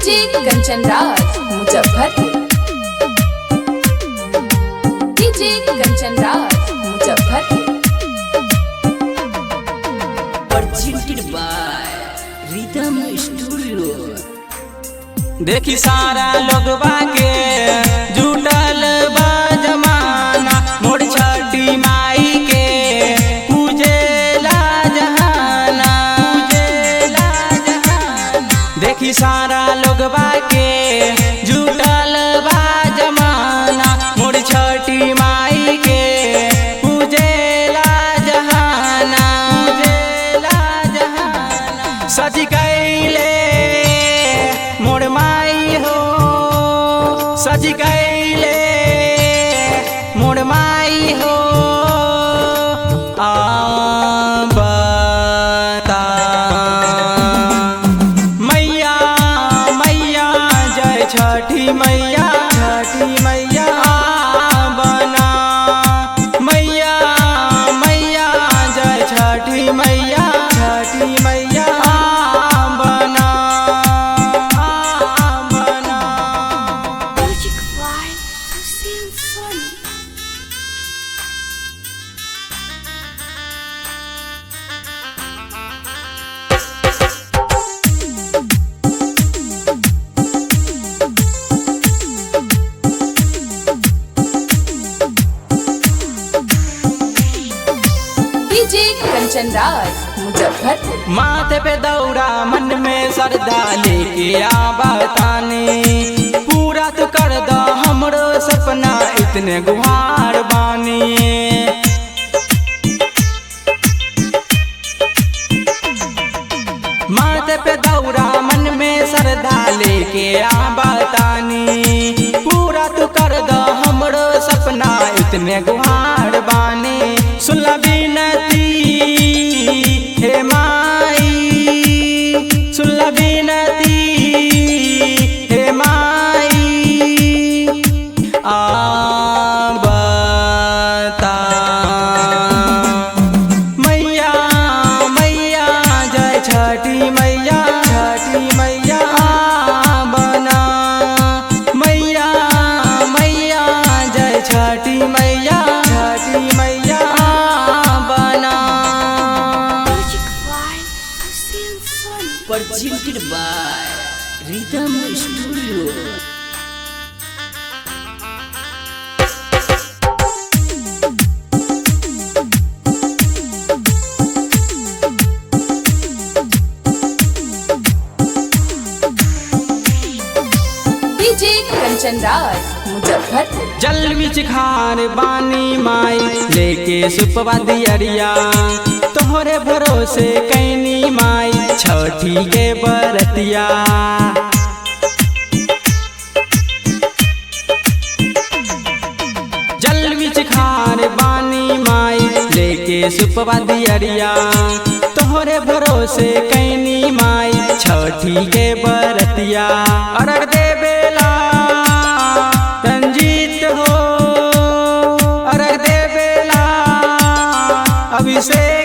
DJ Kanchan Raj Muzaffarpur. DJ Kanchan Raj Muzaffarpur. presented by Rhythm Studio। देखी सारा लोगवा के जुटल बा जमाना, मोर छठी माई के पूजेला जहाना, पूजेला जहाना। देखी सारा लोगवा के जुटल बा जमाना, मोर छठी माई के पूजेला जहाना, पूजेला जहाना। सज गईले मोर माई हो, सज गईले मोर माई हो। बता मैया मैया जय छठी मैया, छठी मैया बना मैया मैया जय छठी मैया, छठी मैया बना बना। Music by Symphony। DJ Kanchan Raj Muzaffarpur. माथे पे दौड़ा मन में सरदा लेके आबातानी, पूरा तो कर दो हमरो सपना इतने गुहार बानी। माथे पे दौड़ा मन में सरदा लेके आबातानी, पूरा तो कर दो हमरो सपना इतने गुहार बानी। सुनला बिनती हे माई, सुनला बिनती हे माई। बता मैया मैया जय छठी मैया, छठी मैया बना मैया मैया जय छठी मैया, छठी मैया बना। Music by Symphony। Presented by Rhythm Studio। DJ Kanchan Raj Muzaffarpur. जल बिच खार बानी माई लेके सुपवा दियरिया, तोहरे भरोसे कैनी माई छठी के बरतिया। जल बिच खार बानी माई लेके सुपवा दियरिया, तोहरे भरोसे कैनी माई छठी के बरतिया। अर्घ देवेला रंजीत हो, अर्घ देवेला अभिषेक